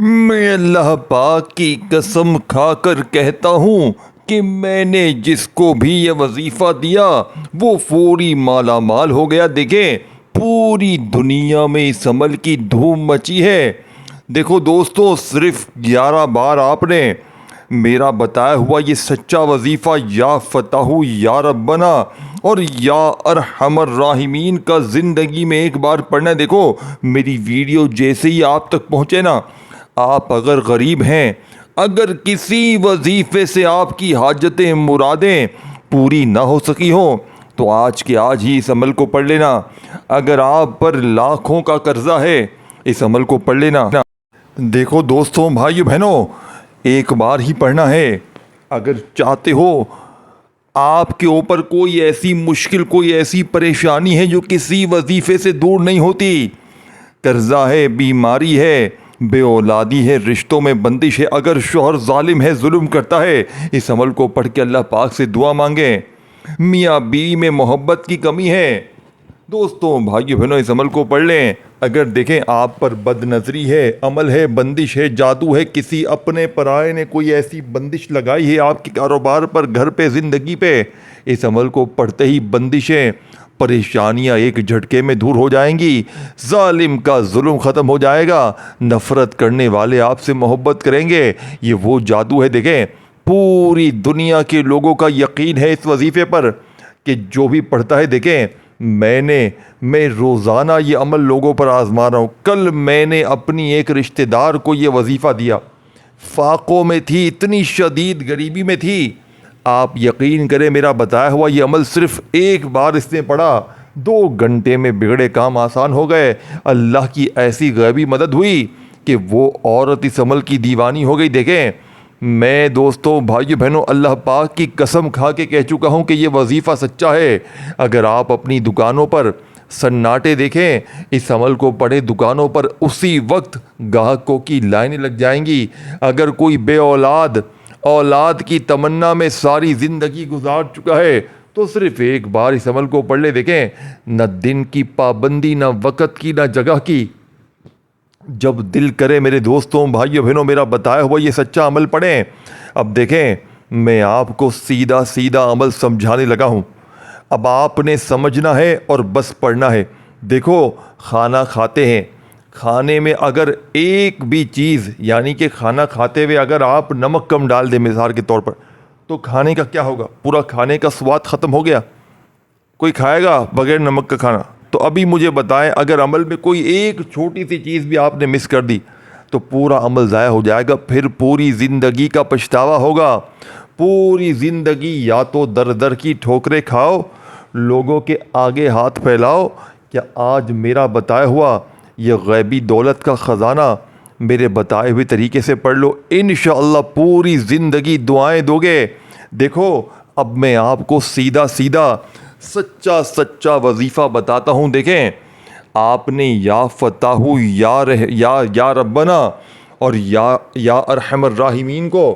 मैं अल्लाह पाक की कसम खाकर कहता हूँ कि मैंने जिसको भी ये वजीफ़ा दिया वो फौरी माला माल हो गया। देखें, पूरी दुनिया में इस अमल की धूम मची है। देखो दोस्तों, सिर्फ 11 बार आपने मेरा बताया हुआ ये सच्चा वजीफ़ा या फ़ताहु या रब्बना और या अरहमर राहिमीन का ज़िंदगी में एक बार पढ़ना है। देखो, मेरी वीडियो जैसे ही आप तक पहुँचे ना, आप अगर गरीब हैं, अगर किसी वजीफ़े से आपकी हाजतें मुरादें पूरी ना हो सकी हो तो आज के आज ही इस अमल को पढ़ लेना। अगर आप पर लाखों का कर्जा है, इस अमल को पढ़ लेना। देखो दोस्तों, भाइयों बहनों, एक बार ही पढ़ना है। अगर चाहते हो आपके ऊपर कोई ऐसी मुश्किल, कोई ऐसी परेशानी है जो किसी वजीफ़े से दूर नहीं होती, कर्जा है, बीमारी है, बे औलादी है, रिश्तों में बंदिश है, अगर शोहर जालिम है, जुल्म करता है, इस अमल को पढ़ के अल्लाह पाक से दुआ मांगे। मियाँ बीवी में मोहब्बत की कमी है, दोस्तों भाइयों बहनों, इस अमल को पढ़ लें। अगर देखें आप पर बदनज़री है, अमल है, बंदिश है, जादू है, किसी अपने पराये ने कोई ऐसी बंदिश लगाई है आपके कारोबार पर, घर पे, ज़िंदगी पे, इस अमल को पढ़ते ही बंदिशें, परेशानियां एक झटके में दूर हो जाएंगी। जालिम का जुल्म ख़त्म हो जाएगा, नफ़रत करने वाले आपसे मोहब्बत करेंगे। ये वो जादू है। देखें, पूरी दुनिया के लोगों का यकीन है इस वजीफ़े पर कि जो भी पढ़ता है, देखें मैं रोज़ाना ये अमल लोगों पर आज़मा रहा हूँ। कल मैंने अपनी एक रिश्तेदार को ये वजीफ़ा दिया, फाकों में थी, इतनी शदीद गरीबी में थी। आप यकीन करें, मेरा बताया हुआ ये अमल सिर्फ एक बार इसने पढ़ा, 2 घंटे में बिगड़े काम आसान हो गए। अल्लाह की ऐसी गैबी मदद हुई कि वो औरत इस अमल की दीवानी हो गई। देखें, मैं दोस्तों भाइयों बहनों अल्लाह पाक की कसम खा के कह चुका हूँ कि ये वजीफ़ा सच्चा है। अगर आप अपनी दुकानों पर सन्नाटे देखें, इस अमल को पढ़े, दुकानों पर उसी वक्त ग्राहकों की लाइनें लग जाएंगी। अगर कोई बे औलाद की तमन्ना में सारी ज़िंदगी गुजार चुका है तो सिर्फ एक बार इस अमल को पढ़ ले। देखें, न दिन की पाबंदी, न वक़्त की, न जगह की, जब दिल करे मेरे दोस्तों भाइयों बहनों मेरा बताया हुआ ये सच्चा अमल पढ़ें। अब देखें, मैं आपको सीधा सीधा अमल समझाने लगा हूँ। अब आपने समझना है और बस पढ़ना है। देखो, खाना खाते हैं, खाने में अगर एक भी चीज़, यानी कि खाना खाते हुए अगर आप नमक कम डाल दें मिसाल के तौर पर, तो खाने का क्या होगा? पूरा खाने का स्वाद ख़त्म हो गया। कोई खाएगा बगैर नमक का खाना? तो अभी मुझे बताएं, अगर अमल में कोई एक छोटी सी चीज़ भी आपने मिस कर दी तो पूरा अमल ज़ाया हो जाएगा। फिर पूरी ज़िंदगी का पछतावा होगा। पूरी ज़िंदगी या तो दर दर की ठोकरें खाओ, लोगों के आगे हाथ फैलाओ, क्या आज मेरा बताया हुआ ये गैबी दौलत का ख़जाना मेरे बताए हुए तरीके से पढ़ लो, इंशाअल्लाह पूरी ज़िंदगी दुआएं दोगे। देखो, अब मैं आपको सीधा सीधा सच्चा सच्चा वजीफ़ा बताता हूँ। देखें, आपने या फ़ताहु या रब्बना और या अरहमर राहिमीन को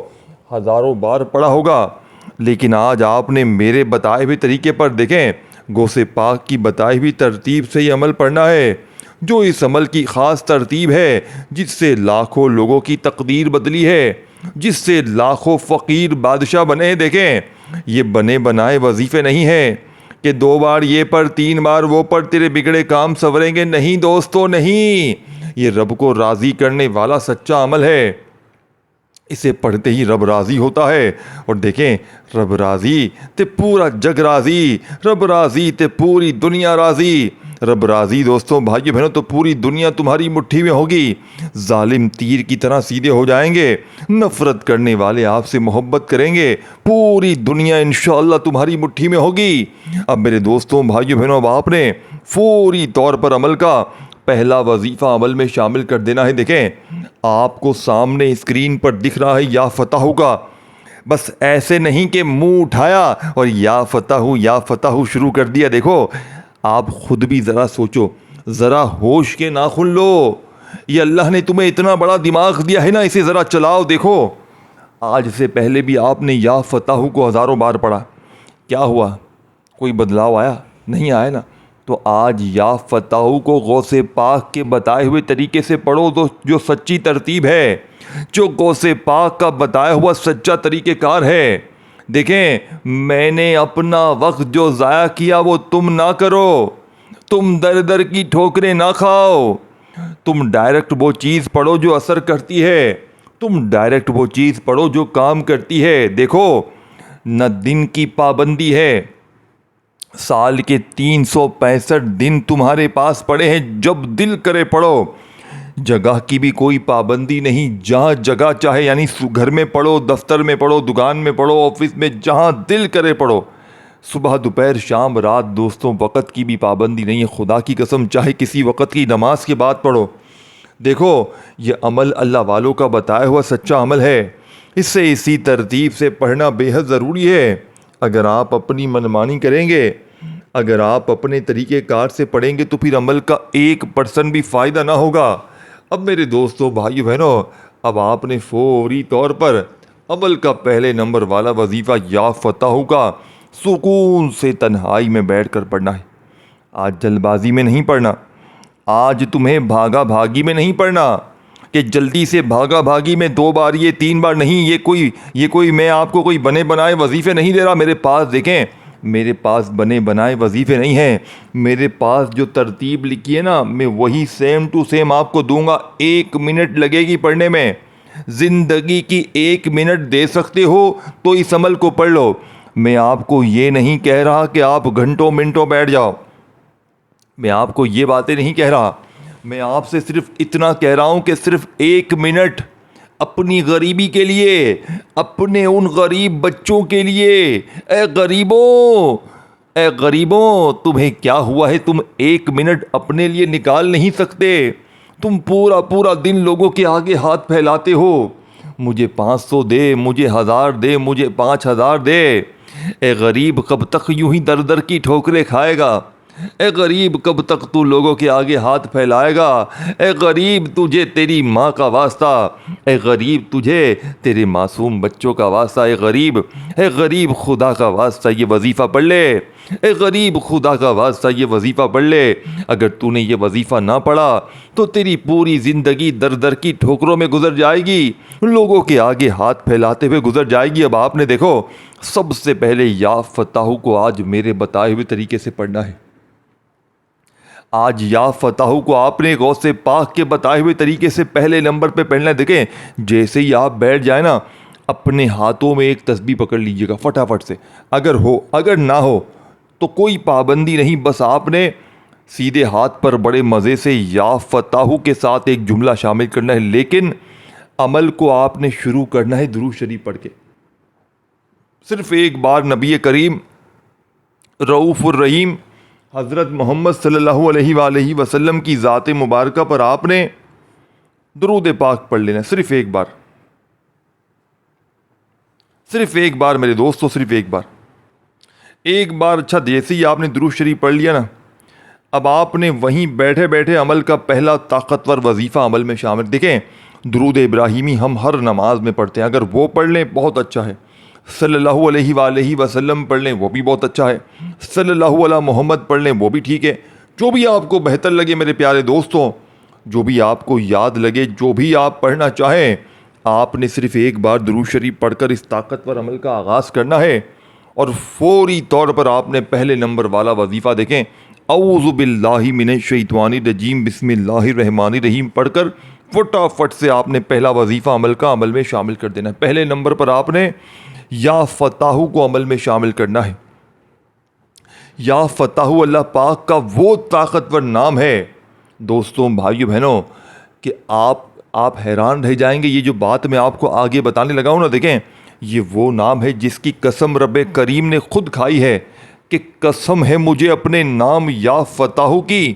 हज़ारों बार पढ़ा होगा, लेकिन आज आपने मेरे बताए हुए तरीके पर, देखें, गौसे पाक की बताई हुई तरतीब से ये अमल पढ़ना है, जो इस अमल की ख़ास तरतीब है जिससे लाखों लोगों की तकदीर बदली है, जिससे लाखों फ़कीर बादशाह बने हैं। देखें, ये बने बनाए वजीफ़े नहीं हैं कि 2 बार ये पढ़, 3 बार वो पढ़, तेरे बिगड़े काम संवरेंगे। नहीं दोस्तों, नहीं, ये रब को राज़ी करने वाला सच्चा अमल है। इसे पढ़ते ही रब राज़ी होता है। और देखें, रब राज़ी ते पूरा जग राज़ी, रब राज़ी ते पूरी दुनिया राज़ी। रब राज़ी दोस्तों भाइयों बहनों तो पूरी दुनिया तुम्हारी मुट्ठी में होगी। जालिम तीर की तरह सीधे हो जाएंगे, नफ़रत करने वाले आपसे मोहब्बत करेंगे, पूरी दुनिया इंशाअल्लाह तुम्हारी मुट्ठी में होगी। अब मेरे दोस्तों भाइयों बहनों, अब आपने फौरी तौर पर अमल का पहला वजीफ़ा अमल में शामिल कर देना है। देखें, आपको सामने स्क्रीन पर दिख रहा है या फ़ताहु का, बस ऐसे नहीं कि मुंह उठाया और या फ़ताहु शुरू कर दिया। देखो, आप खुद भी ज़रा सोचो, ज़रा होश के नाखुन लो। ये अल्लाह ने तुम्हें इतना बड़ा दिमाग दिया है ना, इसे ज़रा चलाओ। देखो, आज से पहले भी आपने या फ़ताहु को हज़ारों बार पढ़ा, क्या हुआ? कोई बदलाव आया? नहीं आया ना। तो आज या फताहू को गौसे पाक के बताए हुए तरीके से पढ़ो, जो सच्ची तरतीब है, जो गौसे पाक का बताया हुआ सच्चा तरीक़ेकार है। देखें, मैंने अपना वक्त जो ज़ाया किया वो तुम ना करो, तुम दर दर की ठोकरें ना खाओ, तुम डायरेक्ट वो चीज़ पढ़ो जो असर करती है, तुम डायरेक्ट वो चीज़ पढ़ो जो काम करती है। देखो, न दिन की पाबंदी है, साल के 365 दिन तुम्हारे पास पड़े हैं, जब दिल करे पढ़ो। जगह की भी कोई पाबंदी नहीं, जहाँ जगह चाहे, यानी घर में पढ़ो, दफ्तर में पढ़ो, दुकान में पढ़ो, ऑफिस में, जहाँ दिल करे पढ़ो। सुबह दोपहर शाम रात दोस्तों, वक़्त की भी पाबंदी नहीं है। खुदा की कसम, चाहे किसी वक़्त की नमाज के बाद पढ़ो। देखो, ये अमल अल्लाह वालों का बताया हुआ सच्चा अमल है। इससे इसी तरतीब से पढ़ना बेहद ज़रूरी है। अगर आप अपनी मनमानी करेंगे, अगर आप अपने तरीक़ेकार से पढ़ेंगे, तो फिर अमल का 1% भी फ़ायदा ना होगा। अब मेरे दोस्तों, भाइयों बहनों, अब आपने फौरी तौर पर अमल का पहले नंबर वाला वजीफ़ा या फताहू का सुकून से तन्हाई में बैठकर पढ़ना है। आज जल्दबाजी में नहीं पढ़ना, आज तुम्हें भागा भागी में नहीं पढ़ना कि जल्दी से भागा भागी में 2 बार, ये 3 बार नहीं। ये कोई मैं आपको कोई बने बनाए वजीफ़े नहीं दे रहा। मेरे पास देखें, मेरे पास बने बनाए वजीफ़े नहीं हैं। मेरे पास जो तरतीब लिखी है ना, मैं वही सेम टू सेम आपको दूंगा। 1 मिनट लगेगी पढ़ने में। ज़िंदगी की 1 मिनट दे सकते हो तो इस अमल को पढ़ लो। मैं आपको ये नहीं कह रहा कि आप घंटों मिनटों बैठ जाओ, मैं आपको ये बातें नहीं कह रहा। मैं आपसे सिर्फ इतना कह रहा हूँ कि सिर्फ 1 मिनट अपनी गरीबी के लिए, अपने उन गरीब बच्चों के लिए। ए गरीबों, तुम्हें क्या हुआ है? तुम 1 मिनट अपने लिए निकाल नहीं सकते? तुम पूरा पूरा दिन लोगों के आगे हाथ फैलाते हो, मुझे 500 दे, मुझे 1000 दे, मुझे 5000 दे। ए गरीब, कब तक यूं ही दर दर की ठोकरें खाएगा? ए गरीब, कब तक तू लोगों के आगे हाथ फैलाएगा? ए गरीब, तुझे तेरी माँ का वास्ता, ए गरीब, तुझे तेरे मासूम बच्चों का वास्ता। ए गरीब, खुदा का वास्ता ये वजीफ़ा पढ़ ले। ए गरीब, खुदा का वास्ता ये वजीफ़ा पढ़ ले। अगर तूने ये वजीफ़ा ना पढ़ा तो तेरी पूरी ज़िंदगी दर दर की ठोकरों में गुजर जाएगी, लोगों के आगे हाथ फैलाते हुए गुजर जाएगी। अब आपने देखो, सबसे पहले या फताहू को आज मेरे बताए हुए तरीके से पढ़ना है। आज या फताहू को आपने गौसे पाक के बताए हुए तरीके से पहले नंबर पे पढ़ना है। देखें, जैसे ही आप बैठ जाए ना, अपने हाथों में एक तस्बीह पकड़ लीजिएगा फटाफट से। अगर हो, अगर ना हो तो कोई पाबंदी नहीं, बस आपने सीधे हाथ पर बड़े मज़े से या फताहू के साथ एक जुमला शामिल करना है। लेकिन अमल को आपने शुरू करना है दुरूद शरीफ पढ़ के। सिर्फ एक बार नबी करीम रऊफ़ुर रहीम हज़रत मोहम्मद सल्लल्लाहु अलैहि वसल्लम की ज़ात मुबारका पर आपने दुरूद पाक पढ़ लेना। सिर्फ एक बार, सिर्फ एक बार मेरे दोस्तों, सिर्फ एक बार। अच्छा, जैसे ही आपने दुरूद शरीफ पढ़ लिया ना, अब आपने वहीं बैठे बैठे अमल का पहला ताकतवर वजीफ़ा अमल में शामिल। देखें, दुरूद इब्राहिमी हम हर नमाज में पढ़ते हैं, अगर वो पढ़ लें बहुत अच्छा है। सल्लल्लाहु अलैहि वसल्लम पढ़ लें, वो भी बहुत अच्छा है। सल्लल्लाहु अला मोहम्मद पढ़ लें, वो भी ठीक है। जो भी आपको बेहतर लगे मेरे प्यारे दोस्तों, जो भी आपको याद लगे, जो भी आप पढ़ना चाहें, आपने सिर्फ एक बार दुरूद शरीफ पढ़कर इस ताकतवर अमल का आगाज़ करना है। और फौरी तौर पर आपने पहले नंबर वाला वजीफ़ा देखें, औज़ु बिल्लाहि मिनश शैतानिर रजीम बिस्मिल्लाहिर रहमानिर रहीम पढ़कर फटाफट से आपने पहला वजीफ़ा अमल में शामिल कर देना है। पहले नंबर पर आपने या फताहू को अमल में शामिल करना है। या फताहू अल्लाह पाक का वो ताकतवर नाम है दोस्तों, भाइयों बहनों, कि आप हैरान रह जाएंगे। ये जो बात मैं आपको आगे बताने लगा हूँ ना, देखें, ये वो नाम है जिसकी कसम रब करीम ने खुद खाई है कि कसम है मुझे अपने नाम या फताहू की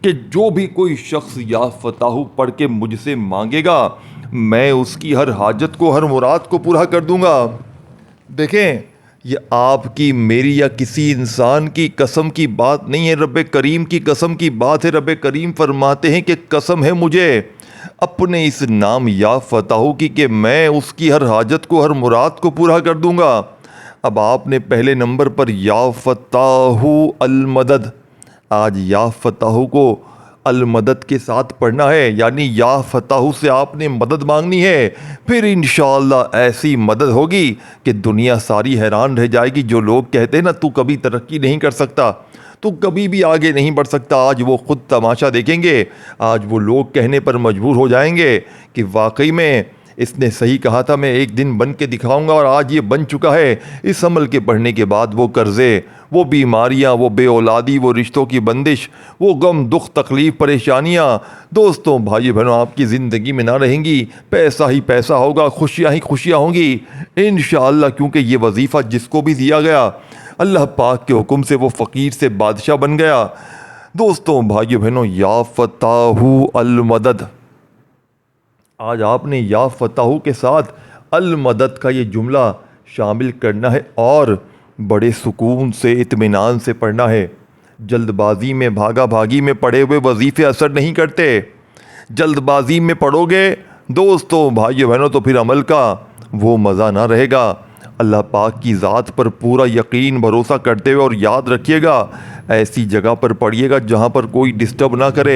कि जो भी कोई शख्स या फताहू पढ़ के मुझसे मांगेगा, मैं उसकी हर हाजत को, हर मुराद को पूरा कर दूंगा। देखें, ये आपकी, मेरी या किसी इंसान की कसम की बात नहीं है, रब करीम की कसम की बात है। रब करीम फरमाते हैं कि कसम है मुझे अपने इस नाम या फताहू की कि मैं उसकी हर हाजत को, हर मुराद को पूरा कर दूंगा। अब आपने पहले नंबर पर या फताहू अल मदद, आज या फताहू को अल मदद के साथ पढ़ना है, यानी या फताहू से आपने मदद मांगनी है। फिर इंशाअल्लाह ऐसी मदद होगी कि दुनिया सारी हैरान रह जाएगी। जो लोग कहते हैं ना तू कभी तरक्की नहीं कर सकता, तू कभी भी आगे नहीं बढ़ सकता, आज वो खुद तमाशा देखेंगे। आज वो लोग कहने पर मजबूर हो जाएंगे कि वाकई में इसने सही कहा था, मैं एक दिन बन के दिखाऊंगा, और आज ये बन चुका है। इस अमल के पढ़ने के बाद वो कर्ज़े, वो बीमारियां, वो बेऔलादी, वो रिश्तों की बंदिश, वो गम दुख तकलीफ़ परेशानियां दोस्तों भाई बहनों आपकी ज़िंदगी में ना रहेंगी। पैसा ही पैसा होगा, खुशियां ही खुशियां होंगी इंशाअल्लाह। क्योंकि ये वजीफ़ा जिसको भी दिया गया अल्लाह पाक के हुक्म से वो फ़कीर से बादशाह बन गया। दोस्तों भाई बहनों, या फताहू अल मदद, आज आपने या फताहू के साथ अल मदद का ये जुमला शामिल करना है और बड़े सुकून से इत्मीनान से पढ़ना है। जल्दबाजी में भागा भागी में पढ़े हुए वजीफ़े असर नहीं करते। जल्दबाजी में पढ़ोगे दोस्तों भाइयों बहनों तो फिर अमल का वो मज़ा ना रहेगा। अल्लाह पाक की ज़ात पर पूरा यकीन भरोसा करते हुए, और याद रखिएगा ऐसी जगह पर पढ़िएगा जहाँ पर कोई डिस्टर्ब ना करे,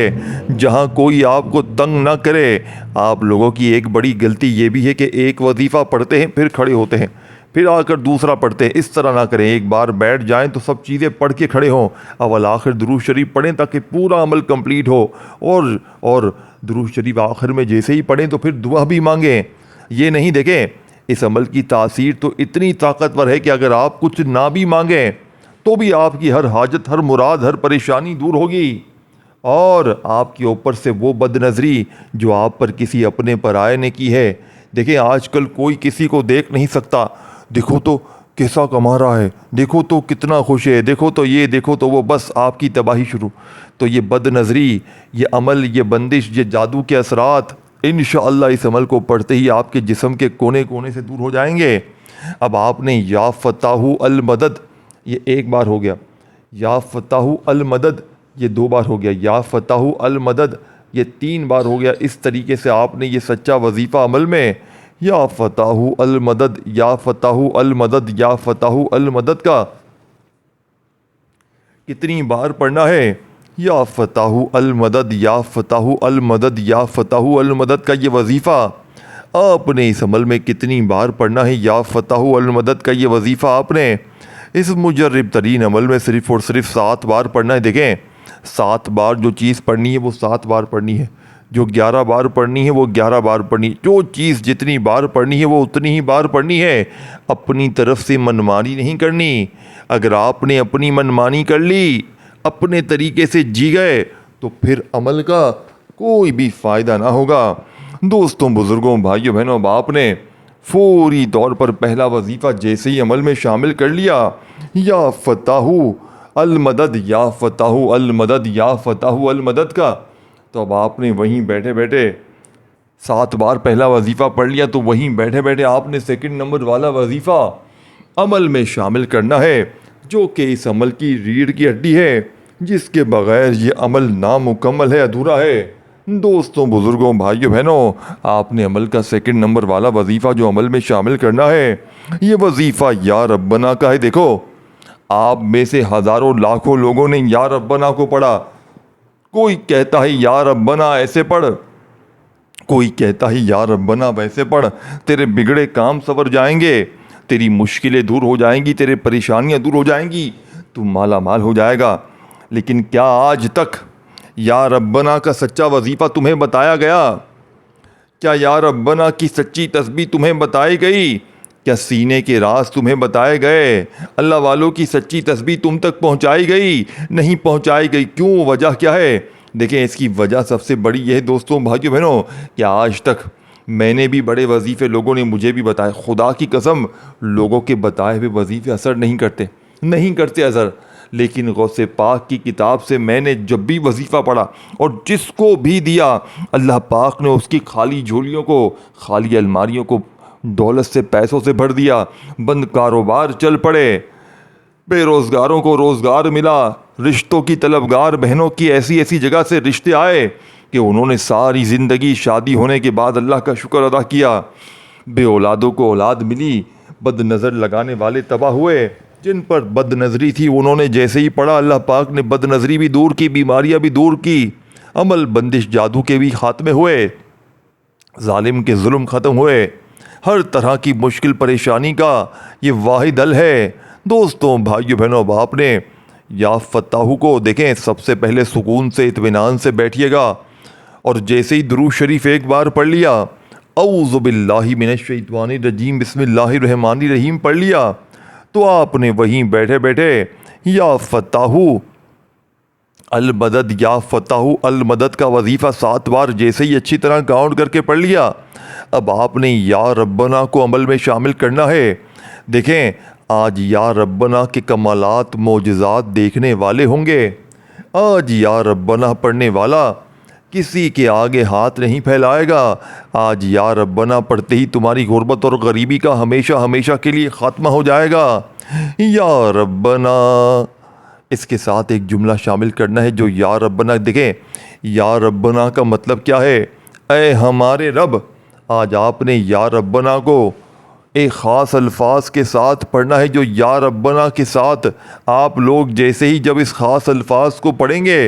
जहाँ कोई आपको तंग ना करे। आप लोगों की एक बड़ी गलती ये भी है कि एक वजीफ़ा पढ़ते हैं फिर खड़े होते हैं, फिर आकर दूसरा पढ़ते हैं। इस तरह ना करें, एक बार बैठ जाएं तो सब चीज़ें पढ़ के खड़े हों। अव्वल आखिर दुरूद शरीफ पढ़ें ताकि पूरा अमल कंप्लीट हो, और दुरूद शरीफ आखिर में जैसे ही पढ़ें तो फिर दुआ भी मांगें। ये नहीं देखें, इस अमल की तासीर तो इतनी ताकतवर है कि अगर आप कुछ ना भी मांगें तो भी आपकी हर हाजत, हर मुराद, हर परेशानी दूर होगी, और आपके ऊपर से वो बदनज़री जो आप पर किसी अपने पराये ने की है। देखें आजकल कोई किसी को देख नहीं सकता, देखो तो कैसा कमा रहा है, देखो तो कितना खुश है, देखो तो ये, देखो तो वो, बस आपकी तबाही शुरू। तो ये बदनज़री, ये अमल, ये बंदिश, ये जादू के असरात इंशाअल्लाह इस अमल को पढ़ते ही आपके जिस्म के कोने कोने से दूर हो जाएंगे। अब आपने या फताहू अल मदद ये एक बार हो गया, या फताहू अल मदद ये दो बार हो गया, या फताहू अल मदद ये तीन बार हो गया। इस तरीके से आपने ये सच्चा वजीफ़ा अमल में या फताहू अल मदद, या फताहू अल मदद, या फताहू अल मदद का कितनी बार पढ़ना है? या फताहू अल मदद, या फताहू अल मदद, या फताहू अल मदद का ये वजीफ़ा आपने इस अमल में कितनी बार पढ़ना है? या फताहू अल मदद का ये वजीफ़ा आपने इस मुजर्रब तरीन अमल में सिर्फ़ और सिर्फ 7 बार पढ़ना है। देखें 7 बार जो चीज़ पढ़नी है वो 7 बार पढ़नी है, जो 11 बार पढ़नी है वो 11 बार पढ़नी है, जो चीज़ जितनी बार पढ़नी है वो उतनी ही बार पढ़नी है। अपनी तरफ से मनमानी नहीं करनी। अगर आपने अपनी मनमानी कर ली, अपने तरीके से जी गए, तो फिर अमल का कोई भी फ़ायदा ना होगा। दोस्तों, बुज़ुर्गों, भाइयों बहनों, अब आपने फौरी तौर पर पहला वजीफ़ा जैसे ही अमल में शामिल कर लिया, या फताहू अल मदद, या फताहू अल मदद, या फताहू अल मदद का, तो अब आपने वहीं बैठे बैठे 7 बार पहला वजीफ़ा पढ़ लिया, तो वहीं बैठे बैठे आपने सेकंड नंबर वाला वजीफ़ा अमल में शामिल करना है, जो कि इस अमल की रीढ़ की हड्डी है, जिसके बग़ैर ये अमल नामुकम्मल है, अधूरा है। दोस्तों, बुज़ुर्गों, भाइयों बहनों, आपने अमल का सेकंड नंबर वाला वजीफ़ा जो अमल में शामिल करना है, ये वजीफ़ा या रब्बना का है। देखो, आप में से हज़ारों लाखों लोगों ने या रब्बना को पढ़ा। कोई कहता है या रब्बना ऐसे पढ़, कोई कहता है या रब्बना वैसे पढ़, तेरे बिगड़े काम सवर जाएंगे, तेरी मुश्किलें दूर हो जाएंगी, तेरे परेशानियां दूर हो जाएंगी, तू माला माल हो जाएगा। लेकिन क्या आज तक या रब्बना का सच्चा वजीफ़ा तुम्हें बताया गया? क्या या रब्बना की सच्ची तस्बीह तुम्हें बताई गई? क्या सीने के राज तुम्हें बताए गए? अल्लाह वालों की सच्ची तस्बीह तुम तक पहुंचाई गई? नहीं पहुंचाई गई। क्यों? वजह क्या है? देखें, इसकी वजह सबसे बड़ी यह है दोस्तों, भाइयों बहनों, कि आज तक मैंने भी बड़े वजीफ़े लोगों ने मुझे भी बताए, खुदा की कसम लोगों के बताए हुए वजीफ़े असर नहीं करते असर। लेकिन गौसे पाक की किताब से मैंने जब भी वजीफ़ा पढ़ा और जिसको भी दिया, अल्लाह पाक ने उसकी खाली झोलियों को, खाली अलमारियों को दौलत से, पैसों से भर दिया। बंद कारोबार चल पड़े, बेरोज़गारों को रोज़गार मिला, रिश्तों की तलबगार बहनों की ऐसी ऐसी जगह से रिश्ते आए कि उन्होंने सारी ज़िंदगी शादी होने के बाद अल्लाह का शुक्र अदा किया। बे औलादों को औलाद मिली, बद नज़र लगाने वाले तबाह हुए, जिन पर बदनज़री थी उन्होंने जैसे ही पढ़ा अल्लाह पाक ने बदनज़री भी दूर की, बीमारियां भी दूर की, अमल बंदिश जादू के भी खात्मे हुए, जालिम के जुल्म ख़त्म हुए। हर तरह की मुश्किल परेशानी का ये वाहिद हल है। दोस्तों, भाइयों बहनों, अब आपने या फत्ताहू को देखें, सबसे पहले सुकून से इत्मीनान से बैठिएगा और जैसे ही दुरूद शरीफ एक बार पढ़ लिया, औज़ु बिल्लाहि मिनश्शैतानिर रजीम बिस्मिल्लाहिर रहमानिर रहीम पढ़ लिया, तो आपने वहीं बैठे बैठे या फत्ताहू अल मदद, या फताहु अल मदद का वजीफ़ा 7 बार जैसे ही अच्छी तरह काउंट करके पढ़ लिया, अब आपने या रब्बना को अमल में शामिल करना है। देखें, आज या रब्बना के कमालात मोजज़ात देखने वाले होंगे। आज या रब्बना पढ़ने वाला किसी के आगे हाथ नहीं फैलाएगा। आज या रब्बना पढ़ते ही तुम्हारी गुर्बत और गरीबी का हमेशा हमेशा के लिए ख़त्म हो जाएगा। या रब्बना, इसके साथ एक जुमला शामिल करना है जो या रब्बना। देखें, या रब्बना का मतलब क्या है? ऐ हमारे रब। आज आपने या रब्बना को एक ख़ास अल्फाज के साथ पढ़ना है, जो या रब्बना के साथ आप लोग जैसे ही जब इस ख़ास अल्फाज को पढ़ेंगे,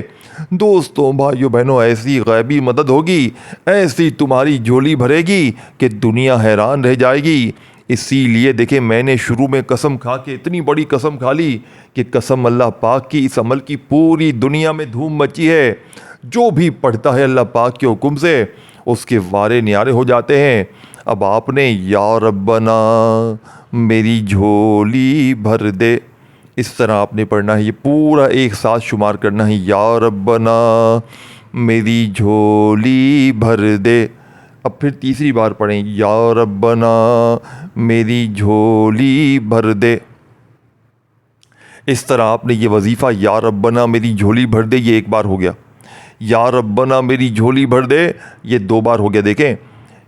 दोस्तों, भाइयों बहनों, ऐसी गैबी मदद होगी, ऐसी तुम्हारी झोली भरेगी कि दुनिया हैरान रह जाएगी। इसीलिए देखें, मैंने शुरू में कसम खा के इतनी बड़ी कसम खा ली कि कसम अल्लाह पाक की, इस अमल की पूरी दुनिया में धूम मची है। जो भी पढ़ता है अल्लाह पाक के हुक्म से उसके वारे न्यारे हो जाते हैं। अब आपने या रब्बना मेरी झोली भर दे, इस तरह आपने पढ़ना है। ये पूरा एक साथ शुमार करना है, या रब्बना मेरी झोली भर दे। अब फिर तीसरी बार पढ़ें, या रब्बना मेरी झोली भर दे। इस तरह आपने ये वजीफ़ा या रब्बना मेरी झोली भर दे, ये एक बार हो गया। या रब्बना मेरी झोली भर दे, ये 2 बार हो गया। देखें,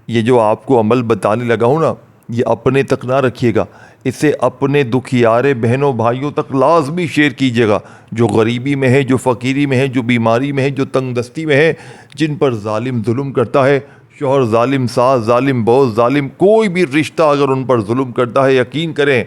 ये जो आपको अमल बताने लगा हूँ ना, ये अपने तक ना रखिएगा, इसे अपने दुखियारे बहनों भाइयों तक लाजमी शेयर कीजिएगा, जो गरीबी में है, जो फ़कीरी में है, जो बीमारी में है, जो तंगदस्ती में है, जिन पर जालिम जुल्म करता है, शौहर जालिम, सास जालिम, बॉस जालिम, कोई भी रिश्ता अगर उन पर जुल्म करता है, यकीन करें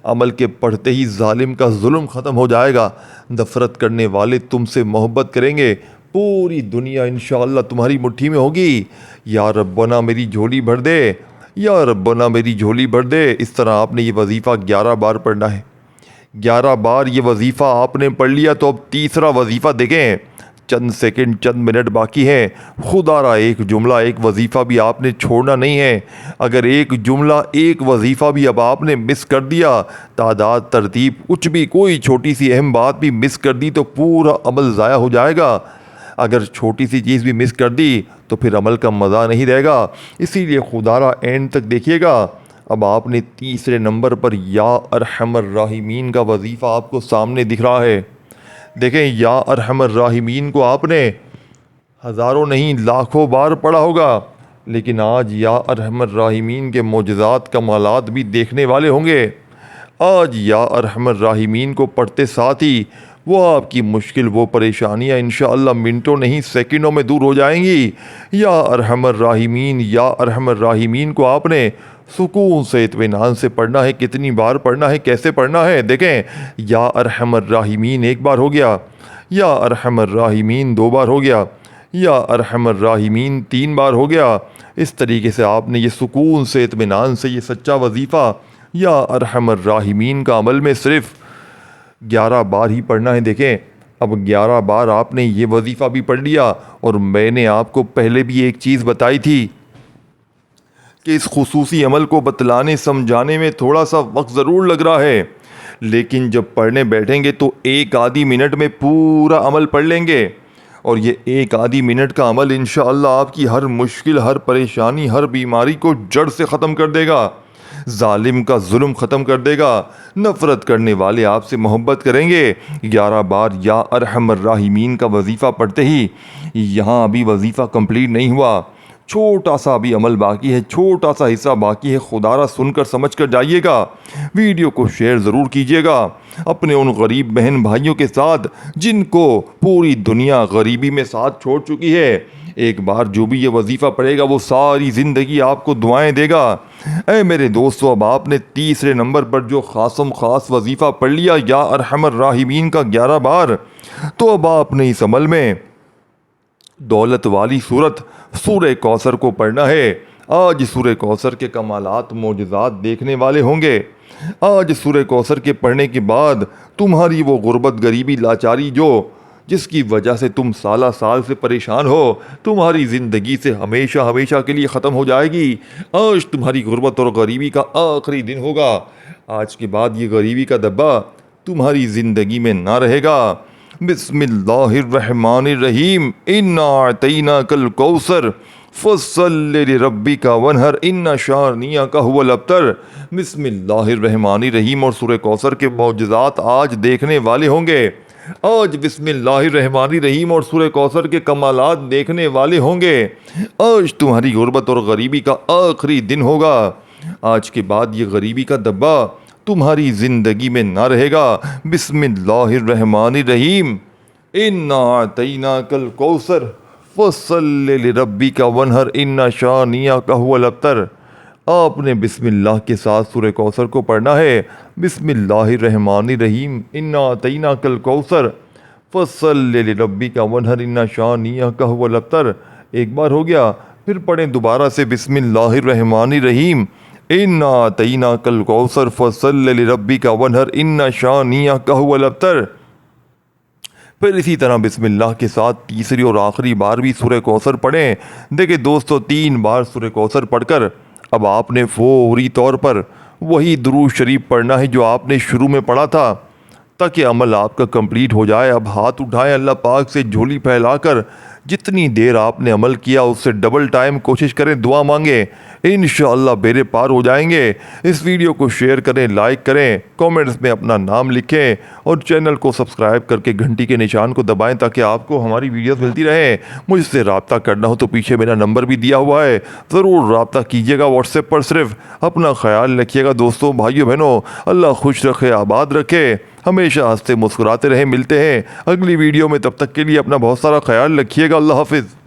अमल के पढ़ते ही जालिम का जुल्म ख़त्म हो जाएगा। नफ़रत करने वाले तुमसे मोहब्बत करेंगे, पूरी दुनिया इंशाअल्लाह तुम्हारी मुट्ठी में होगी। या रब्बना मेरी झोली भर दे, या रब्बना मेरी झोली भर दे। इस तरह आपने ये वजीफ़ा 11 बार पढ़ना है। 11 बार ये वजीफ़ा आपने पढ़ लिया, तो अब तीसरा वजीफ़ा देखें, चंद सेकंड, चंद मिनट बाकी हैं। खुदारा एक जुमला, एक वजीफ़ा भी आपने छोड़ना नहीं है। अगर एक जुमला, एक वजीफ़ा भी अब आपने मिस कर दिया, तादाद, तरतीब, कुछ भी, कोई छोटी सी अहम बात भी मिस कर दी, तो पूरा अमल ज़ाया हो जाएगा। अगर छोटी सी चीज़ भी मिस कर दी तो फिर अमल का मज़ा नहीं रहेगा। इसीलिए खुदारा एंड तक देखिएगा। अब आपने तीसरे नंबर पर या अरहमर राहिमीन का वजीफ़ा आपको सामने दिख रहा है। देखें, या अरहमर राहिमीन को आपने हज़ारों नहीं लाखों बार पढ़ा होगा, लेकिन आज या अरहमर राहिमीन के मोजज़ात कमालात भी देखने वाले होंगे। आज या अरहमर राहिमीन को पढ़ते साथ ही वो आपकी मुश्किल, वो परेशानियाँ इंशाअल्लाह मिनटों नहीं सेकंडों में दूर हो जाएंगी। या अरहमर राहिमीन, या अरहमर राहिमीन को आपने सुकून से, इत्मीनान से पढ़ना है। कितनी बार पढ़ना है, कैसे पढ़ना है? देखें, या अरहमर राहिमीन 1 बार हो गया, या अरहमर राहिमीन 2 बार हो गया, या अरहमर राहिमीन 3 बार हो गया। इस तरीके से आपने ये सुकून से, इत्मीनान से ये सच्चा वजीफ़ा या अरहमर राहिमीन का अमल में सिर्फ़ 11 बार ही पढ़ना है। देखें, अब 11 बार आपने ये वजीफ़ा भी पढ़ लिया। और मैंने आपको पहले भी एक चीज़ बताई थी कि इस खुसूसी अमल को बतलाने समझाने में थोड़ा सा वक्त ज़रूर लग रहा है, लेकिन जब पढ़ने बैठेंगे तो 1 आधी मिनट में पूरा अमल पढ़ लेंगे। और ये 1 आधी मिनट का अमल इंशाअल्लाह आपकी हर मुश्किल, हर परेशानी, हर बीमारी को जड़ से ख़त्म कर देगा, जालिम का जुल्म ख़त्म कर देगा। नफ़रत करने वाले आपसे मोहब्बत करेंगे। 11 बार या अरहमर राहिमीन का वजीफ़ा पढ़ते ही, यहाँ अभी वजीफ़ा कंप्लीट नहीं हुआ, छोटा सा अभी अमल बाकी है, छोटा सा हिस्सा बाकी है। खुदारा सुनकर समझ कर जाइएगा। वीडियो को शेयर ज़रूर कीजिएगा अपने उन गरीब बहन भाइयों के साथ जिनको पूरी दुनिया गरीबी में साथ छोड़ चुकी है। एक बार जो भी ये वजीफ़ा पढ़ेगा वो सारी ज़िंदगी आपको दुआएं देगा। ऐ मेरे दोस्तों, अब आपने तीसरे नंबर पर जो ख़ासम ख़ास वजीफ़ा पढ़ लिया या अरहमर राहिमीन का 11 बार, तो अब आपने इस अमल में दौलत वाली सूरत सूरह कौसर को पढ़ना है। आज सूरह कौसर के कमालात मोजज़ात देखने वाले होंगे। आज सूरह कौसर के पढ़ने के बाद तुम्हारी वो गुर्बत, गरीबी, लाचारी जिसकी वजह से तुम साला साल से परेशान हो, तुम्हारी ज़िंदगी से हमेशा हमेशा के लिए ख़त्म हो जाएगी। आज तुम्हारी गुर्बत और गरीबी का आखिरी दिन होगा। आज के बाद ये गरीबी का दब्बा तुम्हारी ज़िंदगी में ना रहेगा। बिस्मिल्लाहिर्रहमानिर्रहीम। इन्ना अतैनाकल कौसर फस्सल्लि लिरब्बिका वन्हर इन्ना शानिअका हुवल अब्तर। बिस्मिल्लाहिर्रहमानिर्रहीम और सूरह कौसर के मौजज़ात आज देखने वाले होंगे। आज बिस्मिल्लाहिर्रहमानिर्रहीम और सूरह कौसर के कमालात देखने वाले होंगे। आज तुम्हारी गुर्बत और गरीबी का आखिरी दिन होगा। आज के बाद ये गरीबी का दब्बा तुम्हारी ज़िंदगी में ना रहेगा। बिस्मिल्लाहिर्रहमानिर्रहीम। इन्ना अतैनाकल कौसर फस्सल्लि लिरब्बिका वन्हर इन्ना शानिअका हुवल अब्तर। आपने बिस्मिल्लाह के साथ सूरह कौसर को पढ़ना है। बिस्मिल्लाहिर्रहमानिर्रहीम। इन्ना अतैनाकल कौसर फस्सल्लि लिरब्बिका वन्हर इन्ना शानिअका हुवल अब्तर। एक बार हो गया, फिर पढ़ें दोबारा से बिस्मिल्लाहिर्रहमानिर्रहीम। इन्ना अतैनाकल कौसर फस्सल्लि लिरब्बिका वन्हर इन्ना शानिअका हुवल अब्तर। फिर इसी तरह बिस्मिल्लाह के साथ तीसरी और आखिरी बार भी सूरह कौसर पढ़ें। देखिए दोस्तों, 3 बार सूरह कौसर पढ़कर अब आपने फौरी तौर पर वही दुरूद शरीफ पढ़ना है जो आपने शुरू में पढ़ा था, ताकि अमल आपका कंप्लीट हो जाए। अब हाथ उठाएं, अल्लाह पाक से झोली फैलाकर जितनी देर आपने अमल किया उससे डबल टाइम कोशिश करें, दुआ मांगें, इंशाअल्लाह बेड़े पार हो जाएंगे। इस वीडियो को शेयर करें, लाइक करें, कमेंट्स में अपना नाम लिखें और चैनल को सब्सक्राइब करके घंटी के निशान को दबाएं ताकि आपको हमारी वीडियोस मिलती रहे। मुझसे रब्ता करना हो तो पीछे मेरा नंबर भी दिया हुआ है, ज़रूर रब्ता कीजिएगा व्हाट्सएप पर। सिर्फ अपना ख्याल रखिएगा दोस्तों, भाइयों बहनों, अल्लाह खुश रखे, आबाद रखे, हमेशा हंसते मुस्कुराते रहे। मिलते हैं अगली वीडियो में, तब तक के लिए अपना बहुत सारा ख्याल रखिएगा। अल्लाह हाफिज़।